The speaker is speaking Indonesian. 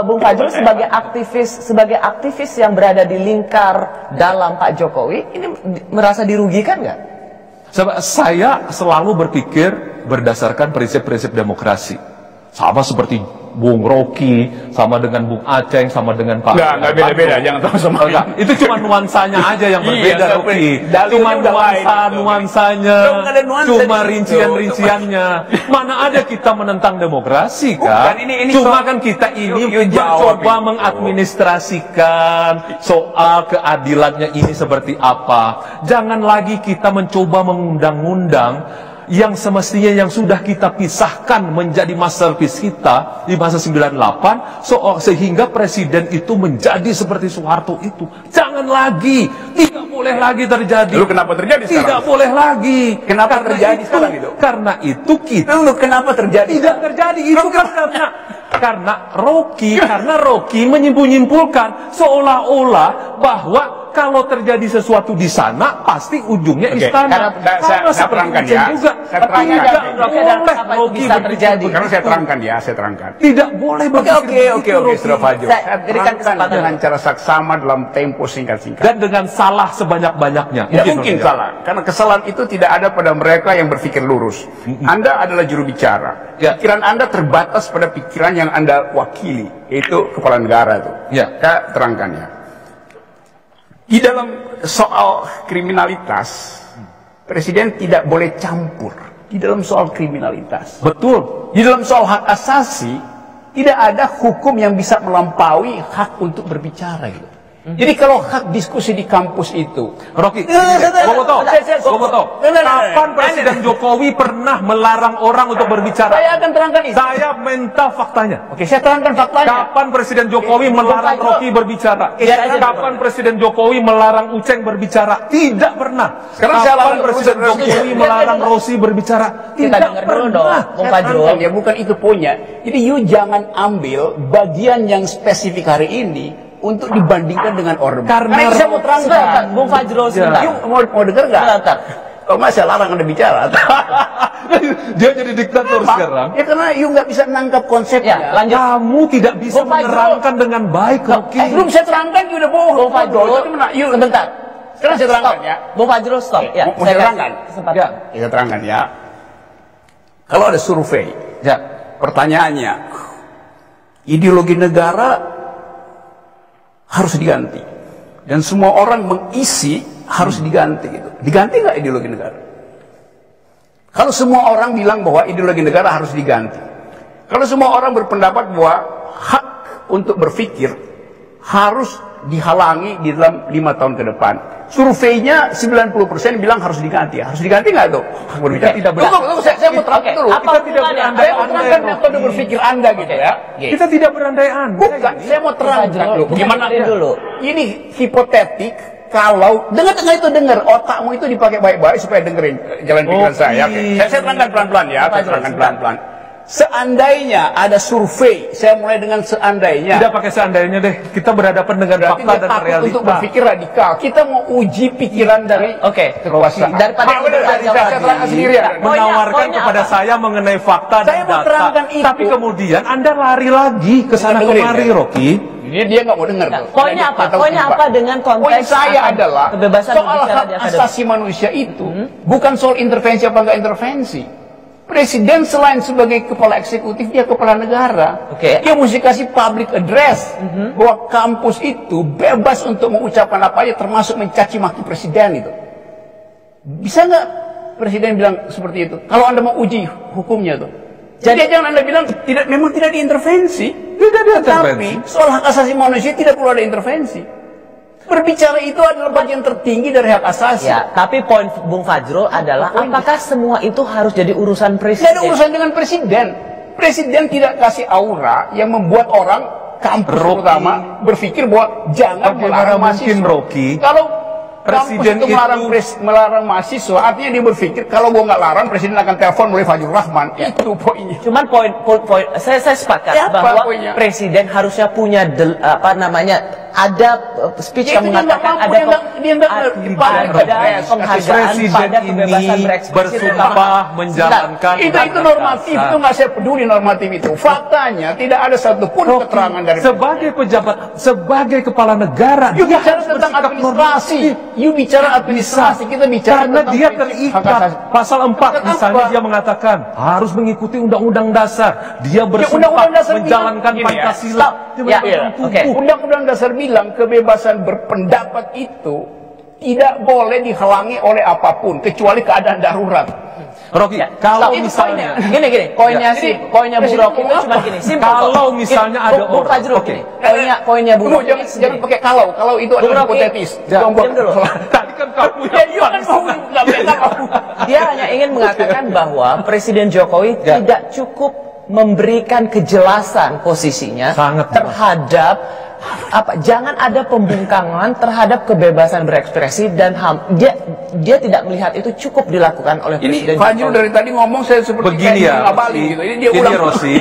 Bung Fajrul sebagai aktivis yang berada di lingkar dalam Pak Jokowi, ini merasa dirugikan nggak? Saya selalu berpikir berdasarkan prinsip-prinsip demokrasi. Sama seperti Bung Rocky, sama dengan Bung Aceh, sama dengan Pak. Nggak beda-beda, jangan tahu sama. Itu cuma nuansanya aja yang berbeda, Rocky. Cuma nuansanya, cuma rincian-rinciannya. Mana ada kita menentang demokrasi kan? Cuma kan kita ini mencoba mengadministrasikan soal keadilannya ini seperti apa. Jangan lagi kita mencoba mengundang-undang yang semestinya yang sudah kita pisahkan menjadi masterpiece kita di masa 98, sehingga presiden itu menjadi seperti Soeharto itu. Jangan lagi, tidak boleh lagi terjadi. Lalu kenapa terjadi sekarang? Tidak boleh lagi. Kenapa terjadi sekarang itu? Karena itu kita. Lalu kenapa terjadi? Tidak terjadi itu kan karena Rocky menyimpulkan seolah-olah bahwa kalau terjadi sesuatu di sana pasti ujungnya istana. Saya terangkan ya. Saya terangkan. Bisa terjadi. Karena saya terangkan ya, saya terangkan. Tidak boleh begitu. Oke, Saudara Fajrul. Saya terangkan dengan cara saksama dalam tempo singkat-singkat. Dan dengan salah sebanyak-banyaknya. Ya, mungkin salah. Karena kesalahan itu tidak ada pada mereka yang berpikir lurus. Anda adalah juru bicara. Pikiran Anda terbatas pada pikiran yang Anda wakili, yaitu kepala negara itu. Saya terangkan ya. Di dalam soal kriminalitas, presiden tidak boleh campur di dalam soal kriminalitas. Betul. Di dalam soal hak asasi, tidak ada hukum yang bisa melampaui hak untuk berbicara itu. Jadi kalau hak diskusi di kampus itu, Rocky, kapan Presiden Jokowi pernah melarang orang untuk berbicara? Saya akan terangkan itu. Saya minta faktanya. Oke, saya terangkan faktanya. Kapan Presiden Jokowi melarang Rocky berbicara? Kapan Presiden Jokowi melarang Uceng berbicara? Tidak pernah. Sekarang saya kapan Presiden Jokowi melarang Rosi berbicara? Tidak pernah. Bung Fajrul, ya bukan itu punya. Jadi you jangan ambil bagian yang spesifik hari ini untuk dibandingkan dengan Orba. Karena saya mau terangkan, Bung Fajrul, sebentar. Mau dengar nggak? Kalau nggak saya larang Anda bicara. Dia jadi diktator sekarang. Ya karena you nggak bisa nangkap konsepnya. Lanjut. Kamu tidak bisa menerangkan dengan baik, Rocky. Belum saya terangkan, you udah bohong. Bung Fajrul, sebentar. Sekarang saya terangkan ya. Bung Fajrul, stop. Ya, mau saya terangkan? Saya terangkan ya. Kalau ada survei, pertanyaannya, ideologi negara harus diganti, dan semua orang mengisi harus diganti gitu. Diganti nggak ideologi negara? Kalau semua orang bilang bahwa ideologi negara harus diganti, kalau semua orang berpendapat bahwa hak untuk berpikir harus dihalangi di dalam 5 tahun ke depan, surveinya 90% bilang harus diganti. Harus diganti nggak tuh? Kita tidak Tunggu, saya mau terangkan dulu. Kita tidak berandai-andai metode berpikir Anda gitu ya. Kita tidak berandai-andai. Bukan, saya mau terangkan dulu. Gimana dulu? Ini hipotetik. Kalau dengar otakmu itu dipakai baik-baik supaya dengerin jalan pikiran saya. Saya terangkan pelan-pelan ya. Saya terangkan pelan-pelan. Seandainya ada survei, saya mulai dengan seandainya. Tidak pakai seandainya deh. Kita berhadapan dengan fakta dan realita. Untuk berpikir radikal, kita mau uji pikiran dari kekuasaan. Daripada menawarkan kepada saya mengenai fakta dan data. Tapi kemudian Anda lari lagi ke sana kemari, Rocky. Dia nggak mau dengar. Poinnya apa? Poinnya apa dengan konteks? Poin saya adalah kebebasan soal hak asasi manusia itu bukan soal intervensi apa nggak intervensi. Presiden selain sebagai kepala eksekutif, dia kepala negara. Dia mesti kasih public address bahwa kampus itu bebas untuk mengucapkan apa aja, termasuk mencaci maki presiden itu. Bisa nggak presiden bilang seperti itu? Kalau Anda mau uji hukumnya tuh. Jadi jangan Anda bilang memang tidak diintervensi. Tidak diintervensi. Tapi soal hak asasi manusia tidak perlu ada intervensi. Berbicara itu adalah bagian tertinggi dari hak asasi. Ya, tapi poin Bung Fajrul adalah apakah semua itu harus jadi urusan presiden? Tidak ada urusan dengan presiden. Presiden tidak kasih aura yang membuat orang kampus terutama berpikir bahwa jangan melarang mahasiswa. Kalau presiden itu melarang mahasiswa, artinya dia berpikir kalau gua nggak larang, presiden akan telepon mulai Fajrul Rahman. Itu poinnya. Cuman poin saya sepakat bahwa presiden harusnya punya ada speech yang mengatakan ada penghargaan pada kebebasan berekspresi bersumpah menjalankan itu normatif, itu nggak saya peduli normatif itu. Faktanya tidak ada satupun keterangan dari sebagai pejabat, sebagai kepala negara, you bicara tentang administrasi, you bicara administrasi, kita bicara karena tentang dia terikat pasal 4 misalnya dia mengatakan harus mengikuti undang-undang dasar, dia bersumpah menjalankan Pancasila. Undang-undang dasar bilang kebebasan berpendapat itu tidak boleh dihalangi oleh apapun kecuali keadaan darurat. Rocky, kalau misalnya gini, poinnya Bu Rocky itu cuma gini, kalau misalnya ada orang, poinnya Bu Rocky jangan pakai kalau itu adalah hipotetis. Diam dulu. Tadi kan kamu dia hanya ingin mengatakan bahwa Presiden Jokowi tidak cukup memberikan kejelasan posisinya terhadap jangan ada pembungkaman terhadap kebebasan berekspresi dan dia tidak melihat itu cukup dilakukan oleh Presiden Jokowi. Ini Fajrul dari tadi ngomong saya seperti begini ya, Bali gitu. Ini dia ulang. Rossi,